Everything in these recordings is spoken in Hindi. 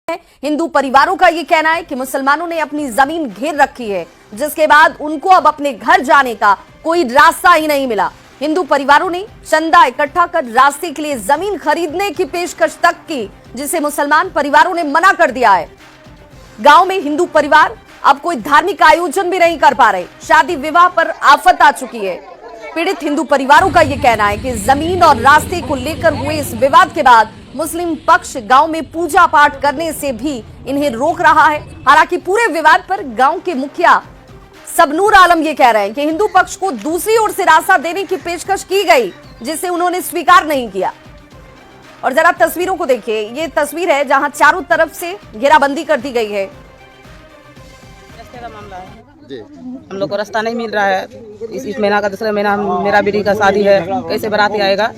हिंदू परिवारों का यह कहना है कि मुसलमानों ने अपनी जमीन घेर रखी है, जिसके बाद उनको अब अपने घर जाने का कोई रास्ता ही नहीं मिला। हिंदू परिवारों ने चंदा इकट्ठा कर रास्ते के लिए जमीन खरीदने की पेशकश तक की, जिसे मुसलमान परिवारों ने मना कर दिया है। गांव में हिंदू परिवार अब कोई धार्मिक आयोजन भी नहीं कर पा रहे। शादी विवाह पर आफत आ चुकी है। पीड़ित हिंदू परिवारों का यह कहना है कि जमीन और रास्ते को लेकर हुए इस विवाद के बाद मुस्लिम पक्ष गांव में पूजा पाठ करने से भी इन्हें रोक रहा है। हालांकि पूरे विवाद पर गांव के मुखिया सबनूर आलम ये कह रहे हैं कि हिंदू पक्ष को दूसरी ओर से रास्ता देने की पेशकश की गई, जिसे उन्होंने स्वीकार नहीं किया। और जरा तस्वीरों को देखिए, ये तस्वीर है जहां चारों तरफ से घेराबंदी कर दी गई है। रास्ते का मामला है जी। हम लोग को रास्ता नहीं मिल रहा है। इस महीना का दूसरा महीना मेरा बेटी का शादी है, कैसे बाराती आएगा,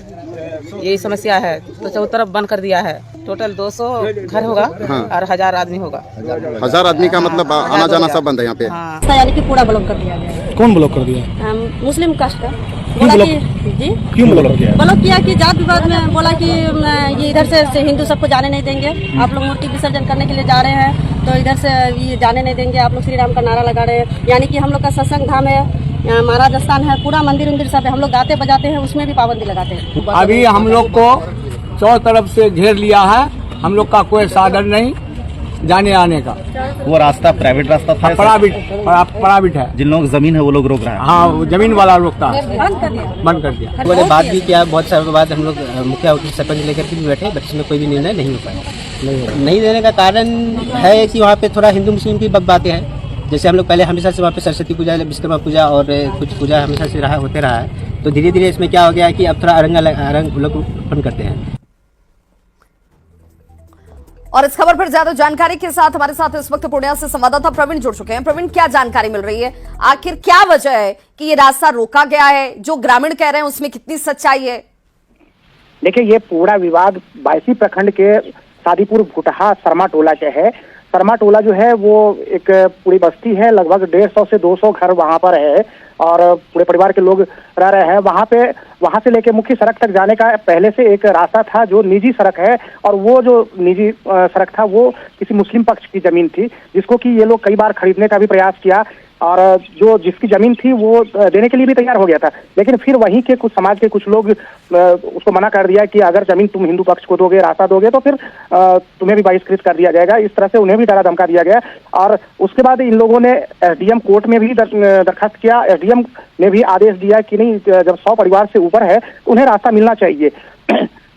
यही समस्या है। तो चारों तरफ बंद कर दिया है। टोटल 200 घर होगा और 1000 आदमी होगा। 1000 आदमी का मतलब आना जाना सब बंद है यहाँ पे। हाँ। यानी कि पूरा ब्लॉक कर दिया गया। कौन ब्लॉक कर दिया? मुस्लिम कास्ट का बोला कि जी क्यों ब्लॉक किया? ब्लॉक किया कि जात विवाद में बोला कि ये इधर से हिंदू सबको जाने नहीं देंगे। आप लोग मूर्ति विसर्जन करने के लिए जा रहे हैं तो इधर से ये जाने नहीं देंगे। आप लोग श्री राम का नारा लगा रहे हैं। यानी कि हम लोग का सत्संग धाम है, महाराज स्थान है, पूरा मंदिर उंदिर सब है। हम लोग गाते बजाते हैं, उसमें भी पाबंदी लगाते हैं। अभी हम लोग को चारों तरफ से घेर लिया है। हम लोग का कोई साधन नहीं जाने आने का। वो रास्ता प्राइवेट रास्ता था, प्राइवेट है। जिन लोगों की जमीन है वो लोग रोक रहे हैं। हाँ, वो जमीन वाला रोकता है, बंद कर दिया। बोले बात भी किया, बहुत सारे बाद हम लोग मुखिया सरपंच लेकर के भी बैठे, बट इसमें कोई भी निर्णय नहीं हो पाया। नहीं देने का कारण है कि वहाँ पे थोड़ा हिंदू मुस्लिम की बातें हैं। जैसे हम लोग पहले हमेशा से वहाँ पे सरस्वती पूजा, विश्वकर्मा पूजा और कुछ पूजा हमेशा से होते रहा है। तो धीरे धीरे इसमें क्या हो गया कि अब थोड़ा रंग लोग उत्पन्न करते हैं। और इस खबर पर ज्यादा जानकारी के साथ हमारे साथ इस वक्त पूर्णिया से संवाददाता प्रवीण जुड़ चुके हैं। प्रवीण, क्या जानकारी मिल रही है? आखिर क्या वजह है कि ये रास्ता रोका गया है? जो ग्रामीण कह रहे हैं उसमें कितनी सच्चाई है? देखिए, ये पूरा विवाद बायसी प्रखंड के सादीपुर भुटहा शर्मा टोला के है। शर्मा टोला जो है वो एक पूरी बस्ती है, लगभग 150 से 200 घर वहां पर है और पूरे परिवार के लोग रह रहे हैं वहां पे। वहां से लेके मुख्य सड़क तक जाने का पहले से एक रास्ता था जो निजी सड़क है, और वो जो निजी सड़क था वो किसी मुस्लिम पक्ष की जमीन थी, जिसको कि ये लोग कई बार खरीदने का भी प्रयास किया और जो जिसकी जमीन थी वो देने के लिए भी तैयार हो गया था। लेकिन फिर वहीं के कुछ समाज के कुछ लोग उसको मना कर दिया कि अगर जमीन तुम हिंदू पक्ष को दोगे, रास्ता दोगे, तो फिर तुम्हें भी बहिष्कृत कर दिया जाएगा। इस तरह से उन्हें भी डरा धमका दिया गया और उसके बाद इन लोगों ने एसडीएम कोर्ट में भी दरखास्त किया। एसडीएम ने भी आदेश दिया कि नहीं, जब 100 परिवार से ऊपर है तो उन्हें रास्ता मिलना चाहिए।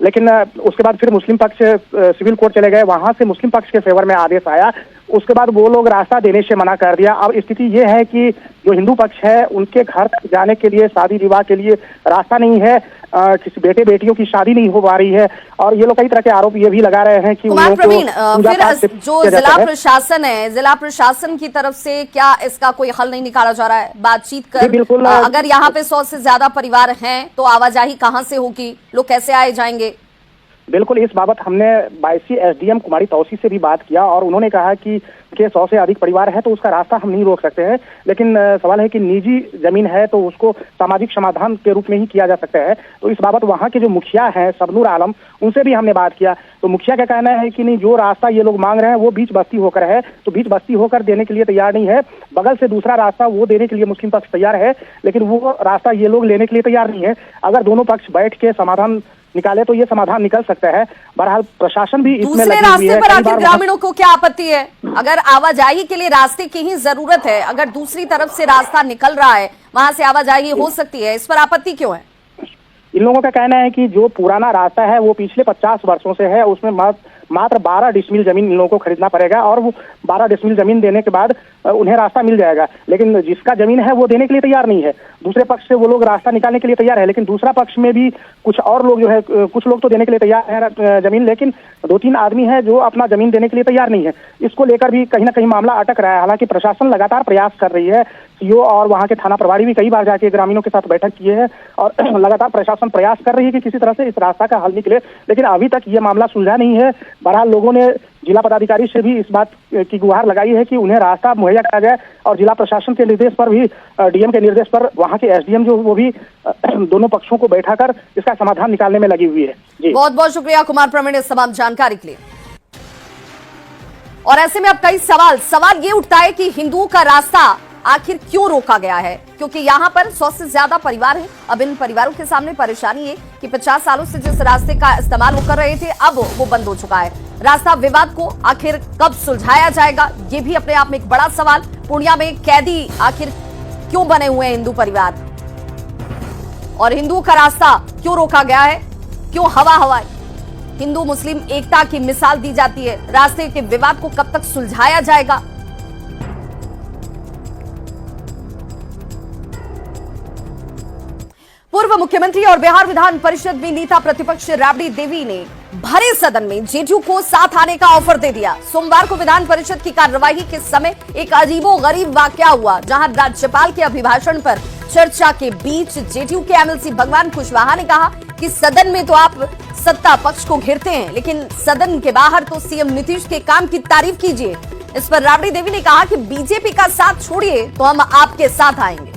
लेकिन उसके बाद फिर मुस्लिम पक्ष सिविल कोर्ट चले गए, वहां से मुस्लिम पक्ष के फेवर में आदेश आया। उसके बाद वो लोग रास्ता देने से मना कर दिया। अब स्थिति ये है कि जो हिंदू पक्ष है उनके घर तक जाने के लिए, शादी विवाह के लिए रास्ता नहीं है। किसी बेटे बेटियों की शादी नहीं हो पा रही है और ये लोग कई तरह के आरोप ये भी लगा रहे हैं कि प्रवीण, फिर जो जिला प्रशासन है, जिला प्रशासन की तरफ से क्या इसका कोई हल नहीं निकाला जा रहा है? बातचीत कर, बिल्कुल। अगर यहाँ पे 100 से ज्यादा परिवार हैं तो आवाजाही कहाँ से होगी? लोग कैसे आए जाएंगे? बिल्कुल, इस बाबत हमने बायसी एसडीएम कुमारी तौसी से भी बात किया और उन्होंने कहा कि 100 से अधिक परिवार है तो उसका रास्ता हम नहीं रोक सकते हैं। लेकिन सवाल है कि निजी जमीन है तो उसको सामाजिक समाधान के रूप में ही किया जा सकता है। तो इस बाबत वहाँ के जो मुखिया हैं सबनूर आलम, उनसे भी हमने बात किया। तो मुखिया का कहना है कि नहीं, जो रास्ता ये लोग मांग रहे हैं वो बीच बस्ती होकर है, तो बीच बस्ती होकर देने के लिए तैयार नहीं है। बगल से दूसरा रास्ता वो देने के लिए मुस्लिम पक्ष तैयार है, लेकिन वो रास्ता ये लोग लेने के लिए तैयार नहीं है। अगर दोनों पक्ष बैठ के समाधान निकाले तो ये समाधान निकल सकता है। बहरहाल प्रशासन भी इसमें दूसरे रास्ते पर आखिर ग्रामीणों को क्या आपत्ति है? अगर आवाजाही के लिए रास्ते की ही जरूरत है, अगर दूसरी तरफ से रास्ता निकल रहा है, वहां से आवाजाही हो सकती है, इस पर आपत्ति क्यों है? इन लोगों का कहना है कि जो पुराना रास्ता है वो पिछले 50 वर्षों से है, उसमें मात्र 12 डिसमिल जमीन इन लोगों को खरीदना पड़ेगा और वो 12 डिसमिल जमीन देने के बाद उन्हें रास्ता मिल जाएगा। लेकिन जिसका जमीन है वो देने के लिए तैयार नहीं है। दूसरे पक्ष से वो लोग रास्ता निकालने के लिए तैयार है, लेकिन दूसरा पक्ष में भी कुछ और लोग जो है, कुछ लोग तो देने के लिए तैयार है जमीन, लेकिन 2-3 आदमी है जो अपना जमीन देने के लिए तैयार नहीं है। इसको लेकर भी कहीं ना कहीं मामला अटक रहा है। हालांकि प्रशासन लगातार प्रयास कर रही है। सीओ और वहाँ के थाना प्रभारी भी कई बार जाके ग्रामीणों के साथ बैठक किए हैं और लगातार प्रशासन प्रयास कर रही है कि किसी तरह से इस रास्ता का हल निकले, लेकिन अभी तक ये मामला सुलझा नहीं है। बहरहाल लोगों ने जिला पदाधिकारी से भी इस बात की गुहार लगाई है कि उन्हें रास्ता मुहैया कराया जाए और जिला प्रशासन के निर्देश पर भी, डीएम के निर्देश पर वहाँ के एसडीएम जो वो भी दोनों पक्षों को बैठाकर इसका समाधान निकालने में लगी हुई है। जी, बहुत बहुत शुक्रिया कुमार प्रवीण इस तमाम जानकारी के लिए। और ऐसे में अब कई सवाल ये उठता है कि हिंदुओं का रास्ता आखिर क्यों रोका गया है, क्योंकि यहाँ पर 100 से ज्यादा परिवार हैं। अब इन परिवारों के सामने परेशानी है कि 50 सालों से जिस रास्ते का इस्तेमाल वो कर रहे थे, अब वो बंद हो चुका है। रास्ता विवाद को आखिर कब सुलझाया जाएगा, ये भी अपने आप में एक बड़ा सवाल। पूर्णिया में कैदी आखिर क्यों बने हुए हैं हिंदू परिवार, और हिंदुओं का रास्ता क्यों रोका गया है, क्यों हवा हिंदू मुस्लिम एकता की मिसाल दी जाती है, रास्ते के विवाद को कब तक सुलझाया जाएगा। पूर्व मुख्यमंत्री और बिहार विधान परिषद में नेता प्रतिपक्ष राबड़ी देवी ने भरे सदन में जेडीयू को साथ आने का ऑफर दे दिया। सोमवार को विधान परिषद की कार्यवाही के समय एक अजीबोगरीब वाकया हुआ, जहां राज्यपाल के अभिभाषण पर चर्चा के बीच जेडीयू के एमएलसी भगवान कुशवाहा ने कहा कि सदन में तो आप सत्ता पक्ष को घेरते हैं, लेकिन सदन के बाहर तो सीएम नीतीश के काम की तारीफ कीजिए। इस पर राबड़ी देवी ने कहा कि बीजेपी का साथ छोड़िए तो हम आपके साथ आएंगे।